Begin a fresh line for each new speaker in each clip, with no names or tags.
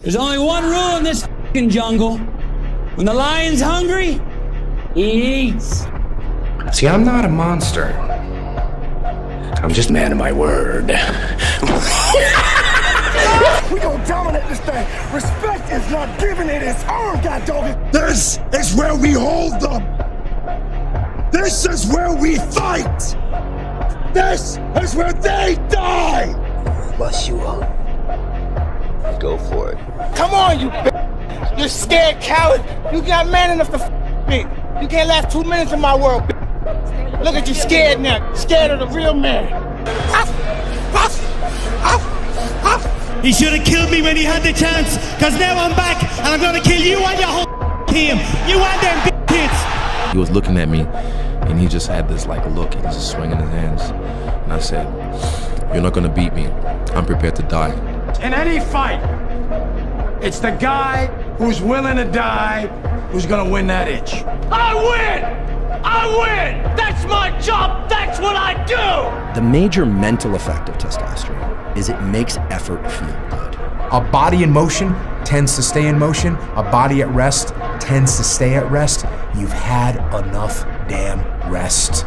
There's only one rule in this f***ing jungle. When the lion's hungry, he eats.
See, I'm not a monster. I'm just a man of my word.
We gonna dominate this thing. Respect is not giving it its own, god dog it.
This is where we hold them. This is where we fight. This is where they die.
Bust you up. Go for it.
Come on, you bitch. You're scared coward. You got man enough to me. You can't last 2 minutes in my world, bitch. Look at you scared now. Scared of the real man.
He should have killed me when he had the chance, because now I'm back and I'm gonna kill you and your whole team. You and them kids.
He was looking at me and he just had this like look. He was just swinging his hands. And I said, "You're not gonna beat me. I'm prepared to die."
In any fight, it's the guy who's willing to die who's gonna win that itch.
I win! I win! That's my job! That's what I do!
The major mental effect of testosterone is it makes effort feel good.
A body in motion tends to stay in motion. A body at rest tends to stay at rest. You've had enough damn rest.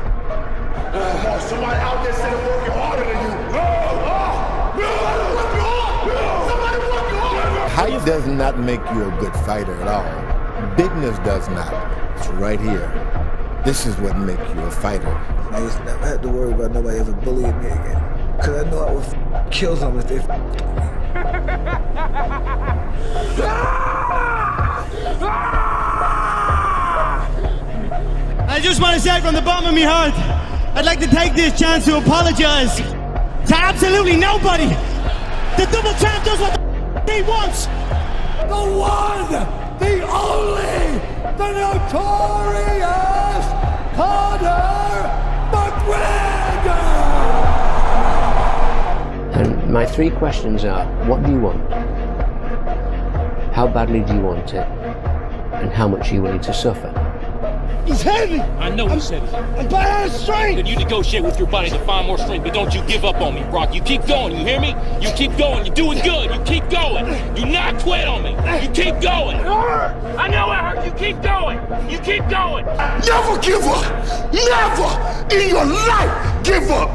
Somebody out there said working harder than you.
Height does not make you a good fighter at all. Bigness does not. It's right here. This is what makes you a fighter.
I used to never have to worry about nobody ever bullying me again. Cause I know I would kill them if they with me.
I just want to say from the bottom of my heart, I'd like to take this chance to apologize to absolutely nobody. The double champ does what the he wants.
The one, the only, the notorious Conor McGregor!
And my 3 questions are, what do you want? How badly do you want it? And how much are you willing to suffer?
He's heavy.
I know he's heavy.
I'm by out of strength.
Then you negotiate with your body to find more strength, but don't you give up on me, Brock. You keep going, you hear me? You keep going, you're doing good. You keep going. Do not quit on me. You keep going. It hurt. I know it hurt. You keep going. You keep going.
Never give up. Never in your life give up.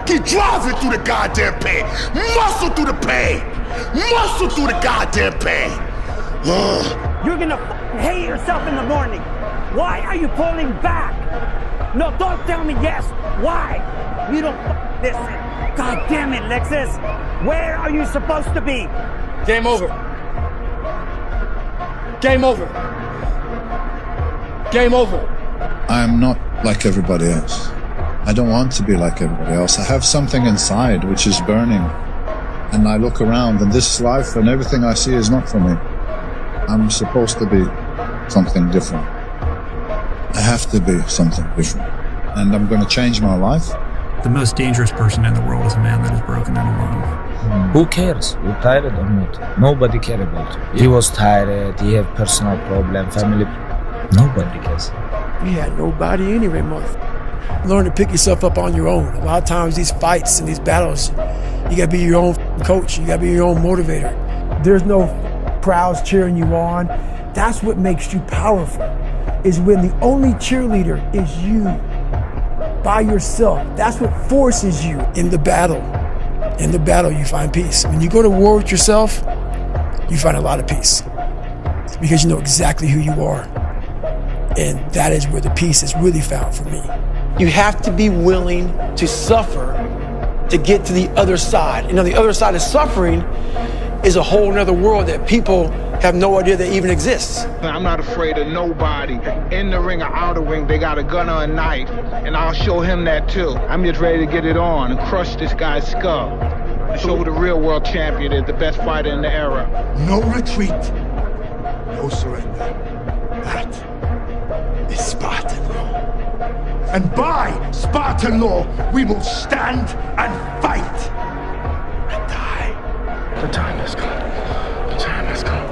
Keep driving through the goddamn pain. Muscle through the pain. Muscle through the goddamn pain.
You're gonna hate yourself in the morning. Why are you pulling back? No, don't tell me yes. Why? You don't listen. God damn it, Lexus. Where are you supposed to be?
Game over. Game over. Game over.
I am not like everybody else. I don't want to be like everybody else. I have something inside which is burning. And I look around and this life and everything I see is not for me. I'm supposed to be something different. I have to be something different. And I'm going to change my life.
The most dangerous person in the world is a man that is broken and alone.
Who cares? You tired or not? Nobody cares about you. He was tired, he had personal problem, family. Nobody cares.
You had nobody anyway, motherfucker. Learn to pick yourself up on your own. A lot of times these fights and these battles, you gotta be your own coach. You gotta be your own motivator. There's no crowds cheering you on. That's what makes you powerful, is when the only cheerleader is you, by yourself. That's what forces you in the battle. In the battle, you find peace. When you go to war with yourself, you find a lot of peace because you know exactly who you are. And that is where the peace is really found for me. You have to be willing to suffer to get to the other side. And on the other side of suffering is a whole nother world that people have no idea that even exists.
I'm not afraid of nobody. In the ring or out of the ring, they got a gun or a knife, and I'll show him that too. I'm just ready to get it on and crush this guy's skull. And show the real world champion is the best fighter in the era.
No retreat, no surrender. That is Spartan law. And by Spartan law, we will stand and fight and die.
The time has come. The time has come.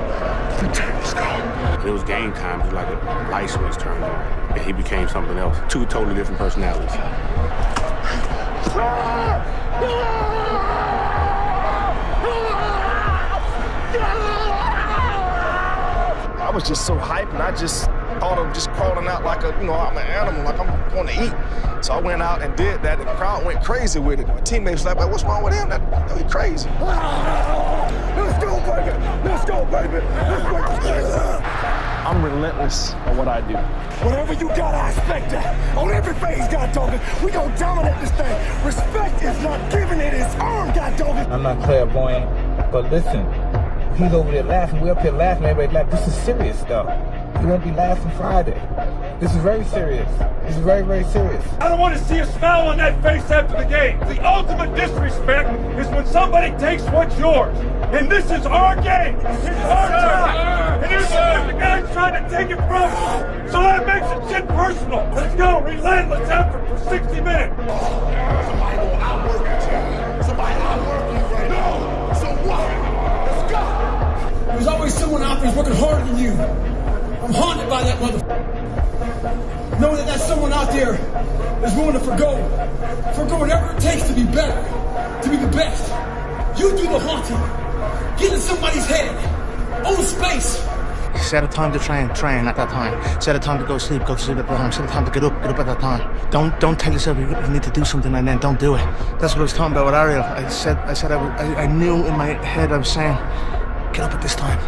The time has come. It was game time. It was like a light switch turned on. And he became something else. 2 totally different personalities.
was just so hyped, and I just thought of just crawling out like I'm an animal, like I'm going to eat. So I went out and did that. The crowd went crazy with it. My teammates were like, what's wrong with him? He's crazy. Let's go, baby. Let's go, baby. I'm relentless on what I do.
Whatever you got, I expect that. On every phase, God dog it. We gonna dominate this thing. Respect is not giving it its arm, God dog it.
I'm not clairvoyant, but listen, he's over there laughing. We're up here laughing. Everybody laughing. This is serious stuff. He won't be laughing Friday. This is very serious. This is very, very serious.
I don't want to see a smile on that face after the game. The ultimate disrespect is when somebody takes what's yours. And this is our game. It's our time. And here's the guy's trying to take it from us. So that makes it shit personal. Let's go. Relentless effort for 60 minutes.
Somebody will outwork you. Somebody outwork you right now. So what? Let's go.
There's always someone out there who's working harder than you. I'm haunted by that motherfucker. Knowing that someone out there is willing to forgo whatever it takes to be better, to be the best. You do the haunting. Get in somebody's head. Own space.
Set a time to train at that time. Set a time to go to sleep at that time. Set a time to get up at that time. Don't tell yourself you need to do something and then don't do it. That's what I was talking about with Ariel. I knew in my head I was saying, get up at this time.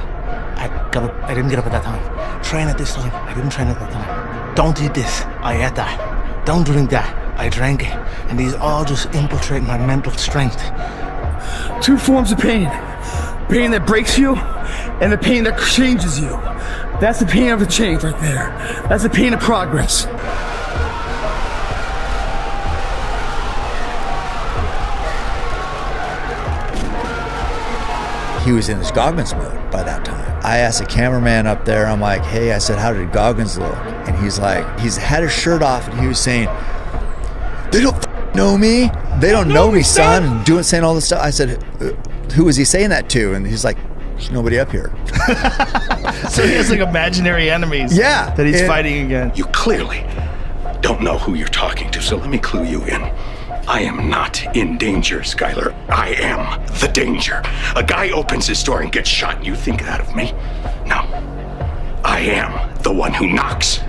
I didn't get up at that time. Train at this time. I didn't train at that time. Don't eat this. I ate that. Don't drink that. I drank it. And these all just infiltrate my mental strength.
Two forms of pain. Pain that breaks you and the pain that changes you. That's the pain of the change right there. That's the pain of progress.
He was in his Goggins mode by that time. I asked the cameraman up there, I'm like, hey, I said, how did Goggins look? And he's like, he's had his shirt off and he was saying, they don't know me. They don't know me, son. And saying all this stuff. I said, who was he saying that to? And he's like, there's nobody up here.
So he has like imaginary enemies that he's fighting against.
You clearly don't know who you're talking to, so let me clue you in. I am not in danger, Skyler. I am the danger. A guy opens his door and gets shot, and you think that of me? No. I am the one who knocks.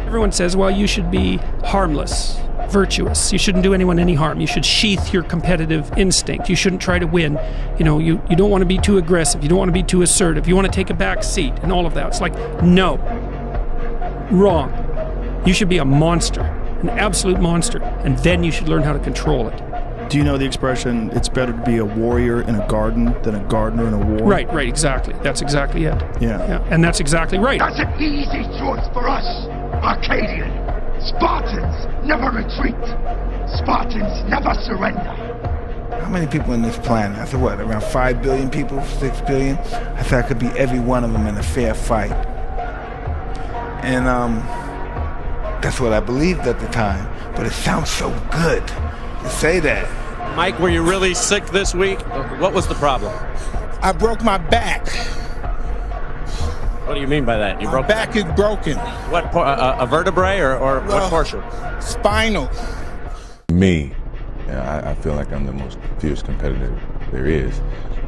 Everyone says, well, you should be harmless, virtuous. You shouldn't do anyone any harm. You should sheath your competitive instinct. You shouldn't try to win. You know, you don't want to be too aggressive. You don't want to be too assertive. You want to take a back seat and all of that. It's like, no. Wrong. You should be a monster. An absolute monster, and then you should learn how to control it.
Do you know the expression, it's better to be a warrior in a garden than a gardener in a war?
Right, exactly. That's exactly it.
Yeah.
And that's exactly right.
That's an easy choice for us, Arcadian. Spartans never retreat. Spartans never surrender.
How many people on this planet? I said, what, around 5 billion people, 6 billion? I said I could beat every one of them in a fair fight. And, that's what I believed at the time, but it sounds so good to say that.
Mike, were you really sick this week? What was the problem?
I broke my back.
What do you mean by that?
My back is broken.
What, a vertebrae or what portion?
Spinal.
Me, I feel like I'm the most fierce competitor there is.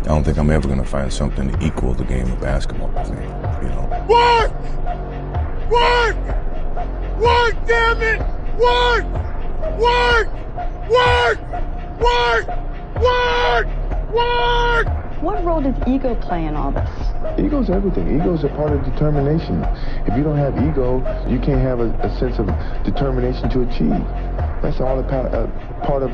I don't think I'm ever going to find something to equal the game of basketball.
Work! Work! Work, damn it! Work! Work! Work! Work! Work! Work!
What role does ego play in all this?
Ego's everything. Ego's a part of determination. If you don't have ego, you can't have a sense of determination to achieve. That's all a part of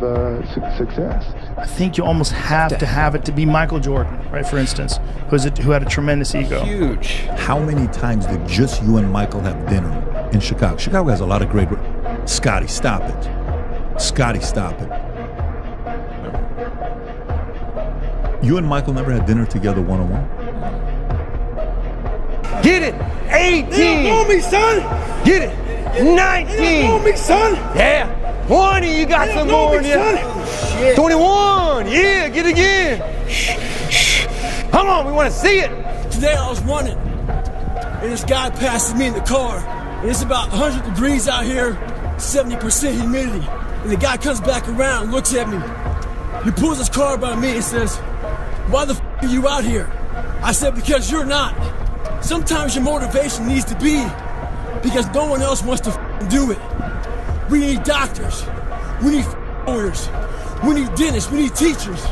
success.
I think you almost have to have it to be Michael Jordan, right, for instance, who had a tremendous ego.
Huge. How many times did just you and Michael have dinner in Chicago? Chicago has a lot of great... Scotty, stop it. Scotty, stop it. You and Michael never had dinner together one-on-one?
Get it! 18!
They don't know me, son!
Get it! 19!
They don't know me, son!
Yeah! 20, you got some more in you. 21, yeah, get it again. Come on, we want to see it.
Today I was running, and this guy passes me in the car, and it's about 100 degrees out here, 70% humidity. And the guy comes back around, looks at me. He pulls his car by me and says, "Why the f are you out here?" I said, "Because you're not." Sometimes your motivation needs to be because no one else wants to do it. We need doctors. We need lawyers. We need dentists. We need teachers.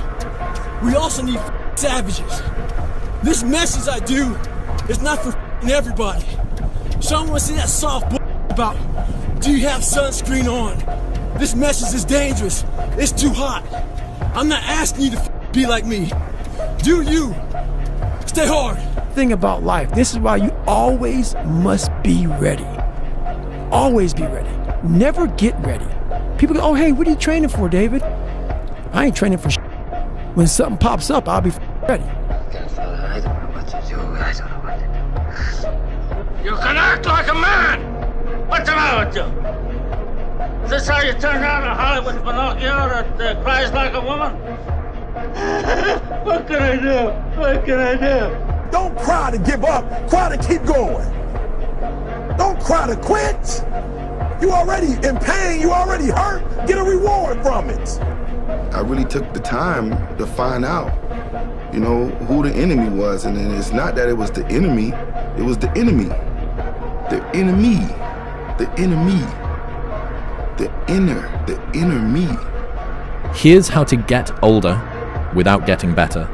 We also need savages. This message I do is not for everybody. So I don't want to see that soft about, do you have sunscreen on? This message is dangerous. It's too hot. I'm not asking you to be like me. Do you? Stay hard. Thing about life, this is why you always must be ready. Always be ready. Never get ready. People go, oh, hey, what are you training for, David? I ain't training for shit. When something pops up, I'll be ready.
You can act like a man! What's the matter with you? Is this how you turn down a Hollywood Pinocchio that cries like a woman? What can I do? What can I do?
Don't cry to give up. Cry to keep going. Don't cry to quit. You already in pain. You already hurt. Get a reward from it.
I really took the time to find out, you know, who the enemy was. And it's not that it was the enemy. It was the enemy. The enemy. The enemy. The inner me.
Here's how to get older without getting better.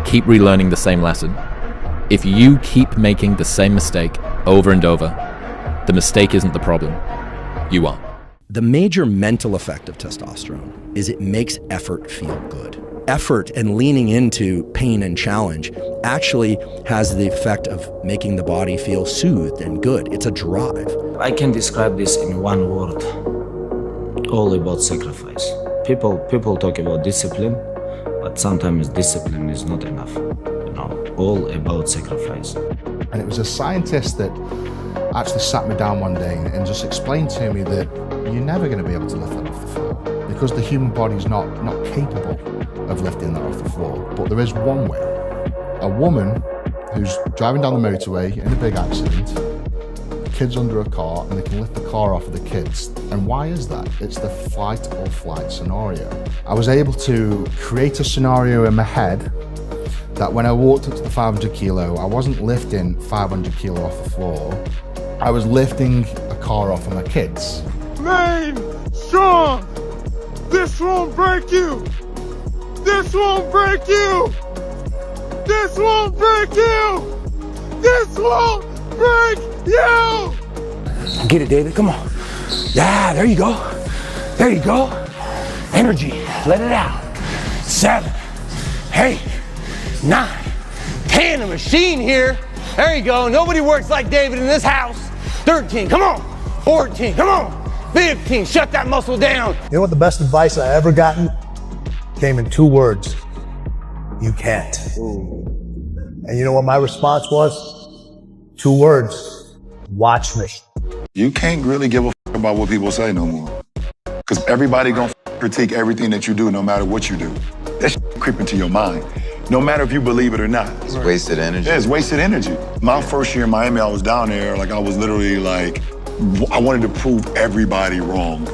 Keep relearning the same lesson. If you keep making the same mistake over and over, the mistake isn't the problem. You are.
The major mental effect of testosterone is it makes effort feel good. Effort and leaning into pain and challenge actually has the effect of making the body feel soothed and good. It's a drive.
I can describe this in one word. All about sacrifice. People talk about discipline, but sometimes discipline is not enough. You know, all about sacrifice.
And it was a scientist that actually sat me down one day and just explained to me that you're never going to be able to lift that off the floor because the human body's not capable of lifting that off the floor. But there is one way. A woman who's driving down the motorway in a big accident, kids under a car, and they can lift the car off of the kids. And why is that? It's the fight or flight scenario. I was able to create a scenario in my head that when I walked up to the 500 kilo, I wasn't lifting 500 kilo off the floor. I was lifting a car off of my kids.
Main strong. This won't break you. This won't break you. This won't break you. This won't break you.
Get it, David. Come on. Yeah, there you go. There you go. Energy. Let it out. 7, 8, 9, 10. A machine here. There you go. Nobody works like David in this house. 13. Come on. 14. Come on. 15. Shut that muscle down.
You know what the best advice I ever gotten? Came in 2 words. You can't. And you know what my response was? 2 words. Watch me.
You can't really give a about what people say no more. Because everybody gonna critique everything that you do, no matter what you do. That creep into your mind, no matter if you believe it or not.
It's wasted energy.
Yeah, it's wasted energy. My first year in Miami, I was down there, like I was literally like, I wanted to prove everybody wrong.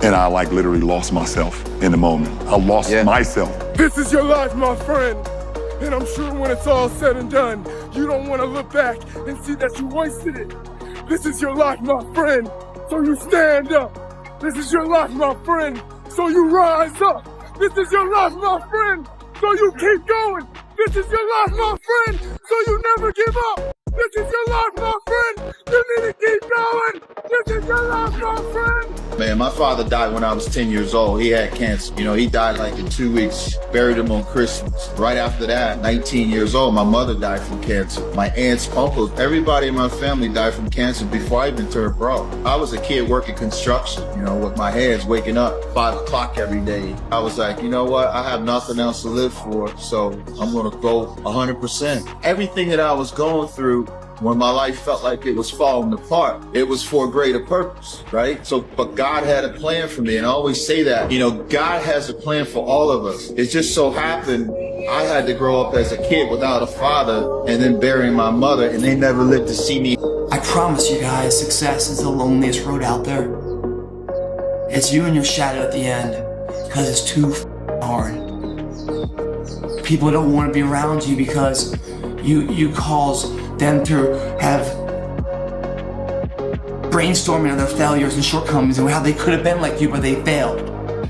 And I like literally lost myself in the moment. I lost myself.
This is your life, my friend. And I'm sure when it's all said and done, you don't want to look back and see that you wasted it. This is your life, my friend. So you stand up. This is your life, my friend. So you rise up. This is your life, my friend. So you keep going. This is your life, my friend. So you never give up. This is your life, my friend. You need to keep going. This is your life, my friend.
Man, my father died when I was 10 years old. He had cancer. You know, he died like in 2 weeks. Buried him on Christmas. Right after that, 19 years old, my mother died from cancer. My aunts, uncles, everybody in my family died from cancer before I even turned pro. I was a kid working construction, you know, with my hands waking up 5 o'clock every day. I was like, you know what? I have nothing else to live for, so I'm going to go 100%. Everything that I was going through, when my life felt like it was falling apart, it was for a greater purpose, right? So, but God had a plan for me, and I always say that, you know, God has a plan for all of us. It just so happened I had to grow up as a kid without a father and then burying my mother, and they never lived to see me.
I promise you guys, success is the loneliest road out there. It's you and your shadow at the end, because it's too hard. People don't want to be around you because you cause them to have brainstorming on their failures and shortcomings and how they could have been like you, but they failed.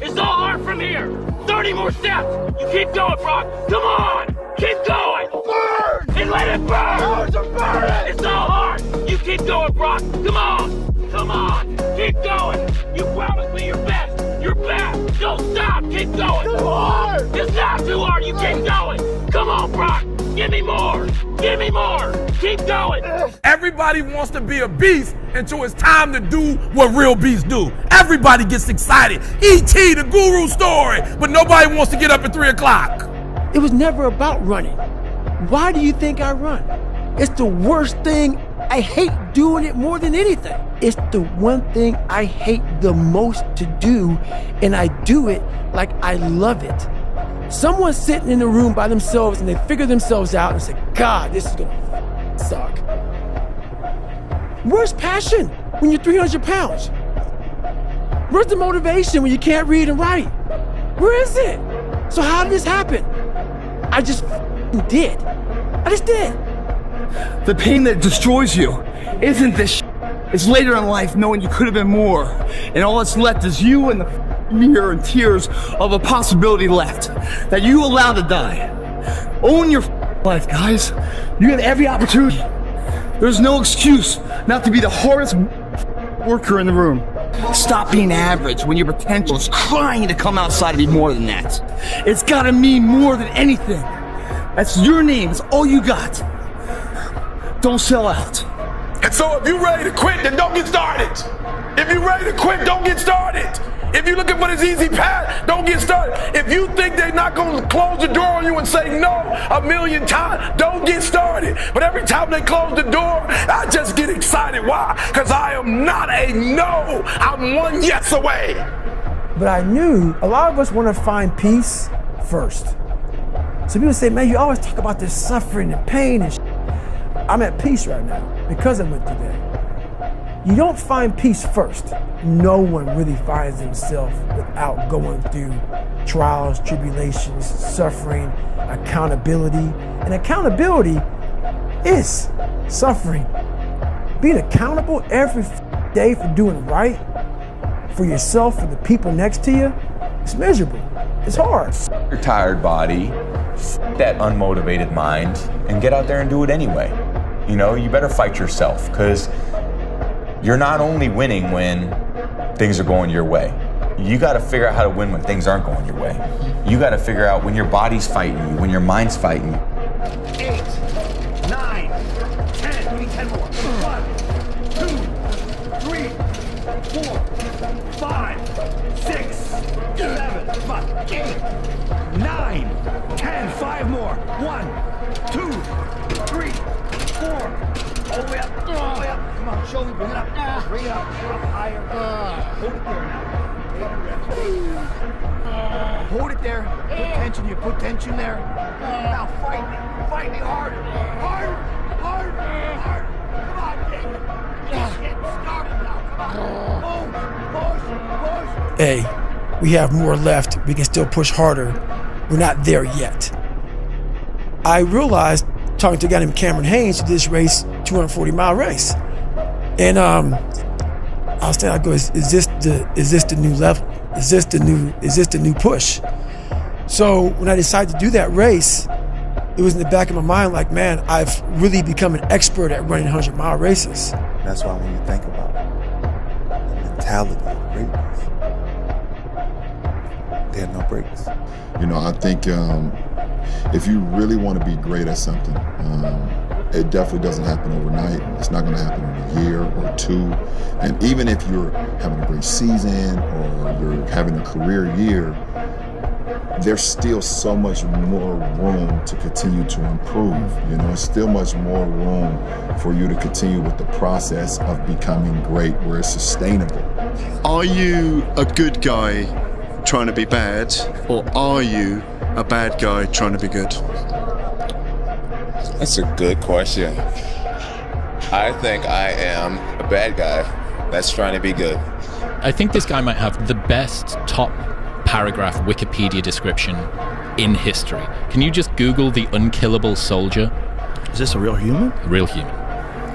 It's all hard from here. 30 more steps. You keep going, Brock. Come on. Keep going. Burn. And let it burn. Burn. It's all hard. You keep going, Brock. Come on. Come on. Keep going. You promised me your best. Your best. Don't stop. Keep going. Too hard. It's not too hard. You keep going. Come on, Brock. Give me more. Give me more. Keep going.
Everybody wants to be a beast until it's time to do what real beasts do. Everybody gets excited. E.T., the guru story, but nobody wants to get up at 3 o'clock.
It was never about running. Why do you think I run? It's the worst thing. I hate doing it more than anything. It's the one thing I hate the most to do, and I do it like I love it. Someone's sitting in the room by themselves and they figure themselves out and say, God, this is gonna suck. Where's passion when you're 300 pounds? Where's the motivation when you can't read and write? Where is it? So how did this happen? I just did. I just did.
The pain that destroys you isn't this It's later in life knowing you could have been more, and all that's left is you and the mirror and tears of a possibility left that you allowed to die. Own your life, guys. You have every opportunity. There's no excuse not to be the hardest worker in the room. Stop being average when your potential is crying to come outside and be more than that. It's gotta mean more than anything. That's your name, it's all you got. Don't sell out.
And so if you're ready to quit, then don't get started. If you're ready to quit, don't get started. If you're looking for this easy path, don't get started. If you think they're not going to close the door on you and say no 1,000,000 times, don't get started. But every time they close the door, I just get excited. Why? Because I am not a no. I'm one yes away.
But I knew a lot of us want to find peace first. So people say, man, you always talk about this suffering and pain and I'm at peace right now because I went through that. You don't find peace first. No one really finds himself without going through trials, tribulations, suffering, accountability. And accountability is suffering. Being accountable every day for doing right for yourself, for the people next to you, it's miserable. It's hard.
Your tired body, that unmotivated mind, and get out there and do it anyway. You know, you better fight yourself, because you're not only winning when things are going your way. You got to figure out how to win when things aren't going your way. You got to figure out when your body's fighting you, when your mind's fighting you.
8, 9, 10. Give me 10 more. 1, 2, 3, 4, 5, 6, 7, 8, 9, 10. 5 more. 1, 2, 3, 4. All the way up. All the way up. Come on, shoulder, bring it up. Bring it up. Up higher. Hold it there now. Hold it there. Put tension. You put tension there. Now fight me. Fight me harder. Harder. Harder. Harder. Come on, Jake. Just get started now. Come on. Push. Push.
Hey, we have more left. We can still push harder. We're not there yet. I realized, talking to a guy named Cameron Haynes who did this race, 240-mile race. And I was saying, I go, is this the new level? Is this the new push? So when I decided to do that race, it was in the back of my mind like, man, I've really become an expert at running 100-mile races.
That's why when you think about the mentality of greatness, they have no breaks.
You know, I think if you really want to be great at something, it definitely doesn't happen overnight. It's not going to happen in a year or two. And even if you're having a great season or you're having a career year, there's still so much more room to continue to improve. You know, there's still much more room for you to continue with the process of becoming great where it's sustainable.
Are you a good guy trying to be bad, or are you a bad guy trying to be good?
That's a good question. I think I am a bad guy that's trying to be good.
I think this guy might have the best top paragraph Wikipedia description in history. Can you just Google the unkillable soldier?
Is this a real human?
A real human.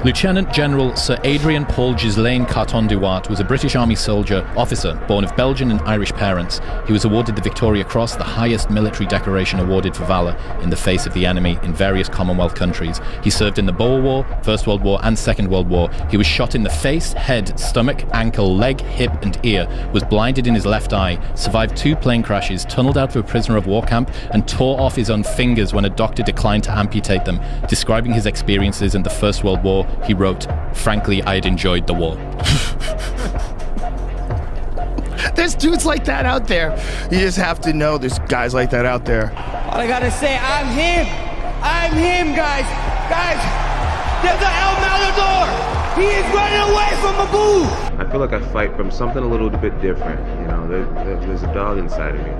Lieutenant General Sir Adrian Paul Ghislaine Carton-Duart was a British Army soldier, officer, born of Belgian and Irish parents. He was awarded the Victoria Cross, the highest military decoration awarded for valour in the face of the enemy in various Commonwealth countries. He served in the Boer War, First World War and Second World War. He was shot in the face, head, stomach, ankle, leg, hip and ear, was blinded in his left eye, survived 2 plane crashes, tunnelled out of a prisoner of war camp and tore off his own fingers when a doctor declined to amputate them. Describing his experiences in the First World War, he wrote, "Frankly, I had enjoyed the war."
There's dudes like that out there. You just have to know there's guys like that out there.
All I gotta say, I'm him. I'm him, guys. Guys, there's an El Matador. He is running away from a boo.
I feel like I fight from something a little bit different. You know, there's a dog inside of me.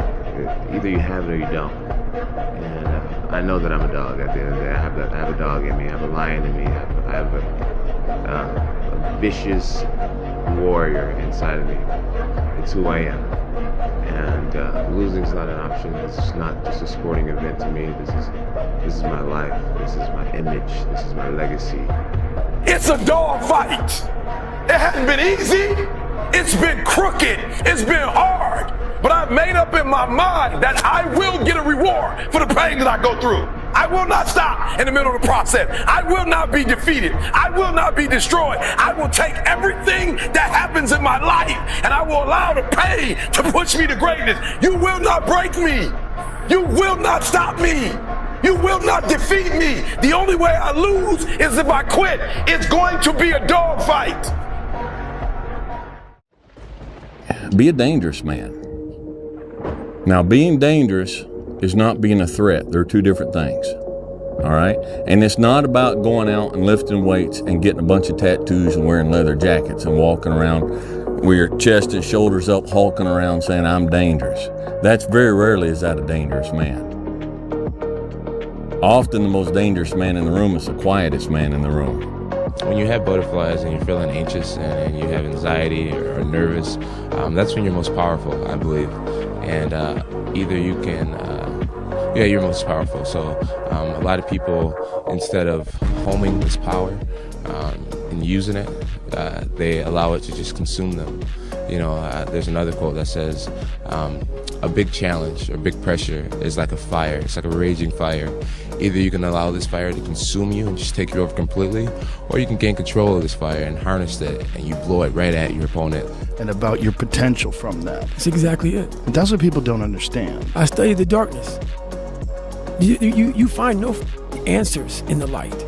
Either you have it or you don't. And I know that I'm a dog at the end of the day. I have a dog in me. I have a lion in me. I have a vicious warrior inside of me. It's who I am. And losing's not an option. It's not just a sporting event to me. This is my life. This is my image. This is my legacy.
It's a dog fight. It hasn't been easy. It's been crooked. It's been hard. But I've made up in my mind that I will get a reward for the pain that I go through. I will not stop in the middle of the process. I will not be defeated. I will not be destroyed. I will take everything that happens in my life and I will allow the pain to push me to greatness. You will not break me. You will not stop me. You will not defeat me. The only way I lose is if I quit. It's going to be a dog fight.
Be a dangerous man. Now, being dangerous is not being a threat. They're 2 different things, all right? And it's not about going out and lifting weights and getting a bunch of tattoos and wearing leather jackets and walking around with your chest and shoulders up, hulking around saying, I'm dangerous. That's very rarely is that a dangerous man. Often the most dangerous man in the room is the quietest man in the room.
When you have butterflies and you're feeling anxious and you have anxiety or nervous, that's when you're most powerful, I believe. And either you can, you're most powerful. So a lot of people, instead of homing this power and using it, they allow it to just consume them. You know, there's another quote that says, a big challenge or big pressure is like a fire. It's like a raging fire. Either you can allow this fire to consume you and just take you over completely, or you can gain control of this fire and harness it and you blow it right at your opponent.
And about your potential from that.
That's exactly it.
And that's what people don't understand.
I study the darkness. You find no answers in the light.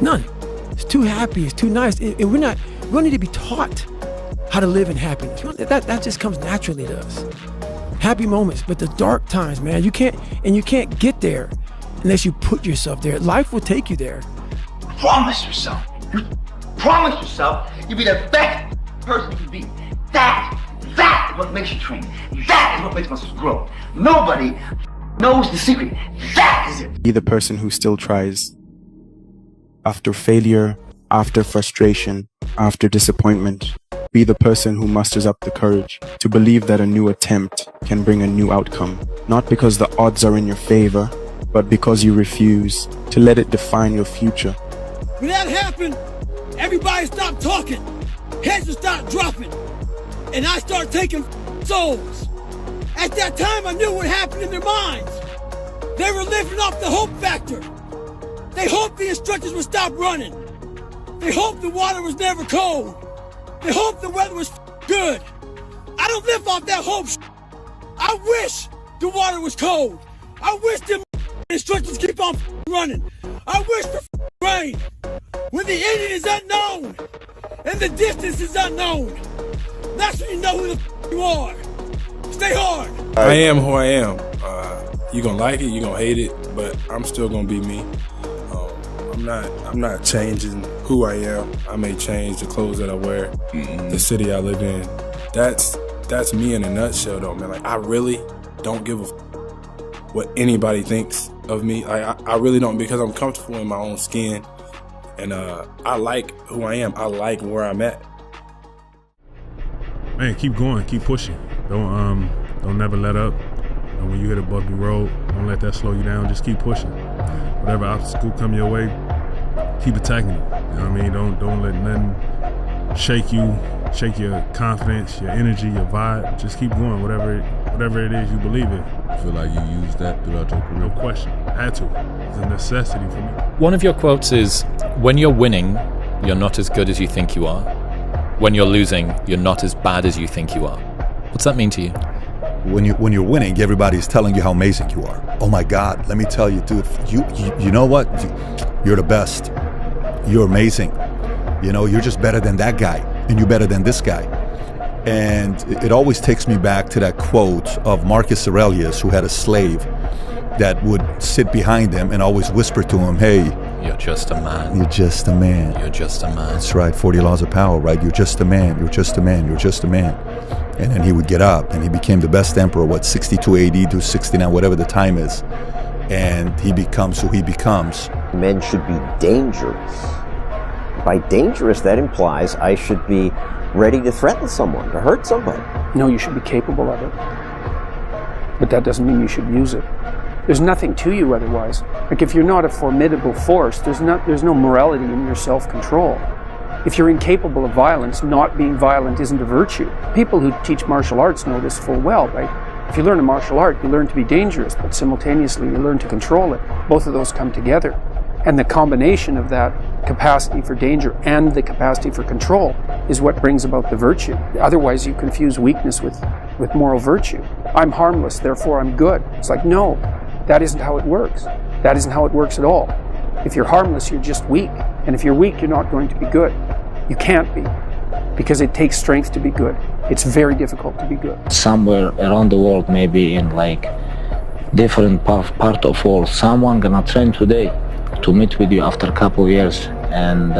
None. It's too happy, it's too nice. We don't need to be taught how to live in happiness. That just comes naturally to us. Happy moments, but the dark times, man, you can't get there unless you put yourself there. Life will take you there.
Promise yourself. You promise yourself you'll be the best person you can be. That is what makes you train. That is what makes muscles grow. Nobody knows the secret. That is it.
Be the person who still tries. After failure, after frustration, after disappointment, be the person who musters up the courage to believe that a new attempt can bring a new outcome. Not because the odds are in your favor, but because you refuse to let it define your future.
When that happened, everybody stopped talking. Heads would start dropping. And I started taking souls. At that time, I knew what happened in their minds. They were living off the hope factor. They hoped the instructors would stop running. They hoped the water was never cold. They hoped the weather was good. I don't live off that hope. I wish the water was cold. I wish the instructors keep on running. I wish for rain. When the ending is unknown and the distance is unknown, that's when you know who the you are. Stay hard.
I am who I am. You gonna like it, you gonna hate it, but I'm still gonna be me. I'm not changing who I am. I may change the clothes that I wear, the city I live in. That's me in a nutshell, though, man. Like, I really don't give a what anybody thinks of me. I really don't, because I'm comfortable in my own skin, and I like who I am. I like where I'm at.
Man, keep going, keep pushing. Don't never let up. When you hit a bumpy road, don't let that slow you down. Just keep pushing. Whatever obstacle come your way, keep attacking it. You know what I mean? Don't let nothing shake your confidence, your energy, your vibe. Just keep going, whatever it is you believe in.
I feel like you used that throughout your career.
No question. I had to. It's a necessity for me.
One of your quotes is, when you're winning, you're not as good as you think you are. When you're losing, you're not as bad as you think you are. What's that mean to you?
When you're winning, everybody's telling you how amazing you are. Oh my God, let me tell you, dude, you know what? You're the best. You're amazing. You know, you're just better than that guy, and you're better than this guy. And it always takes me back to that quote of Marcus Aurelius, who had a slave that would sit behind him and always whisper to him, hey,
you're just a man.
You're just a man.
You're just a man.
That's right, 40 laws of power, right? You're just a man. You're just a man. You're just a man. And then he would get up, and he became the best emperor, 62 AD to 69, whatever the time is. And he becomes who he becomes.
Men should be dangerous. By dangerous, that implies I should be ready to threaten someone, to hurt somebody.
No, you should be capable of it. But that doesn't mean you should use it. There's nothing to you otherwise. Like, if you're not a formidable force, there's no morality in your self-control. If you're incapable of violence, not being violent isn't a virtue. People who teach martial arts know this full well, right? If you learn a martial art, you learn to be dangerous, but simultaneously you learn to control it. Both of those come together. And the combination of that capacity for danger and the capacity for control is what brings about the virtue. Otherwise, you confuse weakness with moral virtue. I'm harmless, therefore I'm good. It's like, no, that isn't how it works. That isn't how it works at all. If you're harmless, you're just weak. And if you're weak, you're not going to be good. You can't be, because it takes strength to be good. It's very difficult to be good.
Somewhere around the world, maybe in like different part of world, someone gonna train today to meet with you after a couple of years, and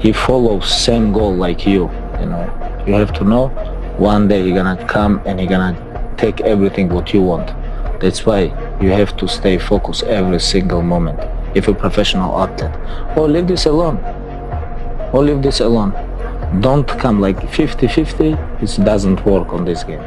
he follows same goal like you. You know, you have to know one day you're gonna come and you're gonna take everything what you want. That's why you have to stay focused every single moment. If you're a professional athlete, or leave this alone. Or leave this alone. Don't come like 50-50. It doesn't work on this game.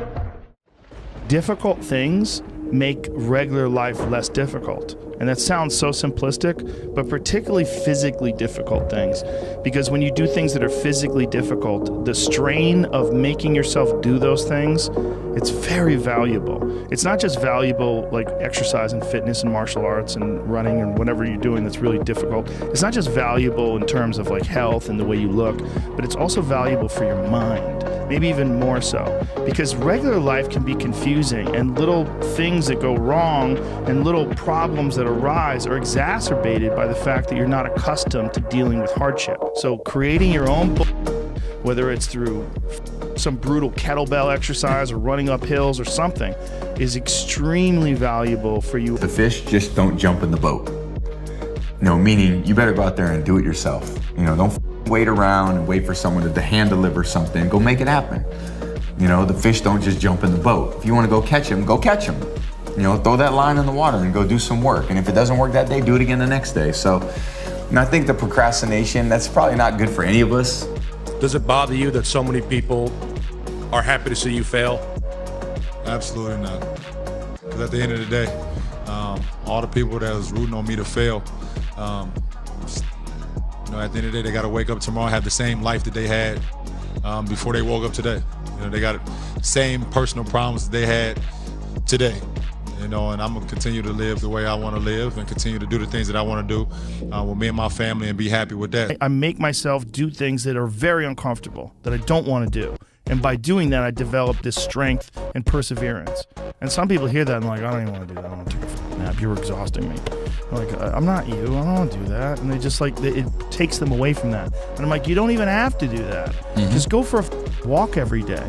Difficult things make regular life less difficult. And that sounds so simplistic, but particularly physically difficult things. Because when you do things that are physically difficult, the strain of making yourself do those things, it's very valuable. It's not just valuable like exercise and fitness and martial arts and running and whatever you're doing that's really difficult. It's not just valuable in terms of like health and the way you look, but it's also valuable for your mind, maybe even more so. Because regular life can be confusing, and little things that go wrong and little problems that arise are exacerbated by the fact that you're not accustomed to dealing with hardship. So creating your own, whether it's through some brutal kettlebell exercise or running up hills or something, is extremely valuable for you.
The fish just don't jump in the boat. You know, meaning you better go out there and do it yourself. You know, don't wait around and wait for someone to hand deliver something. Go make it happen. You know, the fish don't just jump in the boat. If you want to go catch them, go catch them. You know, throw that line in the water and go do some work. And if it doesn't work that day, do it again the next day. So, and I think the procrastination, that's probably not good for any of us.
Does it bother you that so many people are happy to see you fail?
Absolutely not. Because at the end of the day, all the people that was rooting on me to fail, you know, at the end of the day, they got to wake up tomorrow and have the same life that they had before they woke up today. You know, they got the same personal problems that they had today. You know, and I'm gonna continue to live the way I want to live and continue to do the things that I want to do with me and my family and be happy with that.
I make myself do things that are very uncomfortable, that I don't want to do. And by doing that, I develop this strength and perseverance. And some people hear that and like, I don't even want to do that. I don't want to take a nap. You're exhausting me. I'm like, I'm not you. I don't want to do that. And they just like, it takes them away from that. And I'm like, you don't even have to do that. Mm-hmm. Just go for a walk every day.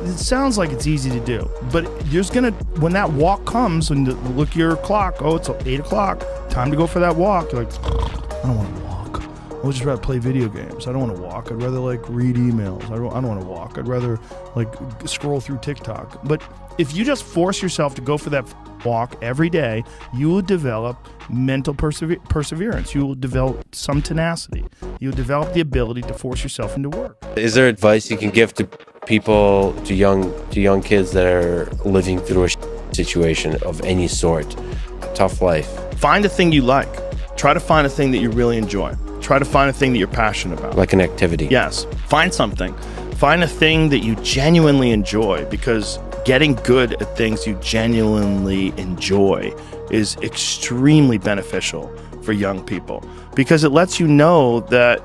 It sounds like it's easy to do, but there's gonna, when that walk comes, and look at your clock, oh, it's 8 o'clock, time to go for that walk. You're like, I don't want to walk. I would just rather play video games. I don't want to walk. I'd rather like read emails. I don't want to walk. I'd rather like scroll through TikTok. But if you just force yourself to go for that walk every day, you will develop mental perseverance. You will develop some tenacity. You will develop the ability to force yourself into work.
Is there advice you can give to people, to young kids that are living through a situation of any sort, a tough life?
Find a thing you like. Try to find a thing that you really enjoy. Try to find a thing that you're passionate about.
Like an activity.
Yes. Find something. Find a thing that you genuinely enjoy, because getting good at things you genuinely enjoy is extremely beneficial for young people, because it lets you know that,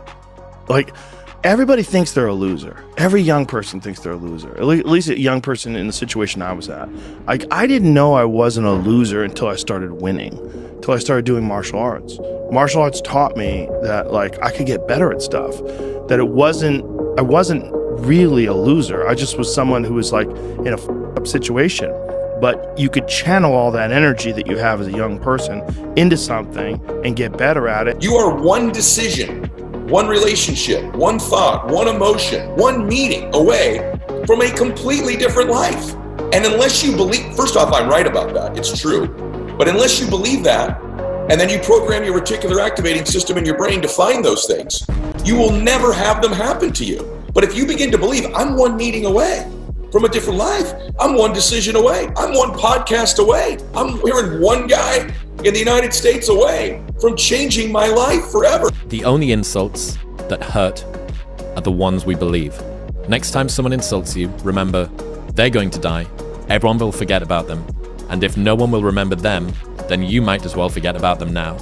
like, everybody thinks they're a loser. Every young person thinks they're a loser. At least a young person in the situation I was at. Like, I didn't know I wasn't a loser until I started winning, until I started doing martial arts. Martial arts taught me that, like, I could get better at stuff, that I wasn't really a loser. I just was someone who was, like, in a up situation. But you could channel all that energy that you have as a young person into something and get better at it.
You are one decision, one relationship, one thought, one emotion, one meeting away from a completely different life. And unless you believe, first off, I'm right about that, it's true. But unless you believe that, and then you program your reticular activating system in your brain to find those things, you will never have them happen to you. But if you begin to believe, I'm one meeting away from a different life, I'm one decision away, I'm one podcast away, I'm hearing one guy in the United States away from changing my life forever.
The only insults that hurt are the ones we believe. Next time someone insults you, remember, they're going to die, everyone will forget about them, and if no one will remember them, then you might as well forget about them now.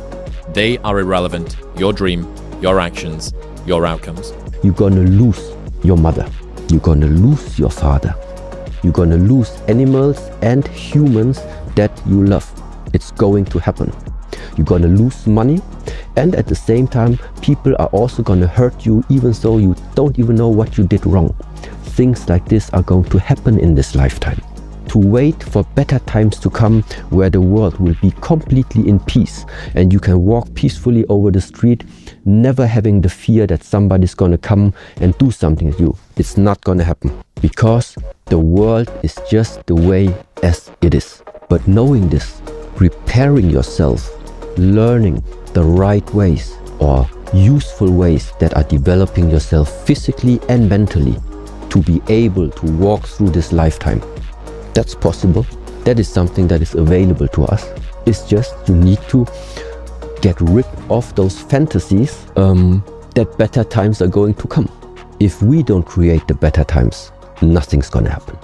They are irrelevant. Your dream, your actions, your outcomes.
You're gonna lose your mother. You're gonna lose your father. You're gonna lose animals and humans that you love. It's going to happen. You're gonna lose money, and at the same time, people are also gonna hurt you even though you don't even know what you did wrong. Things like this are going to happen in this lifetime. To wait for better times to come, where the world will be completely in peace and you can walk peacefully over the street, never having the fear that somebody's gonna come and do something to you. It's not gonna happen, because the world is just the way as it is. But knowing this, preparing yourself, learning the right ways or useful ways that are developing yourself physically and mentally to be able to walk through this lifetime. That's possible. That is something that is available to us. It's just you need to get rid of those fantasies that better times are going to come. If we don't create the better times, nothing's gonna happen.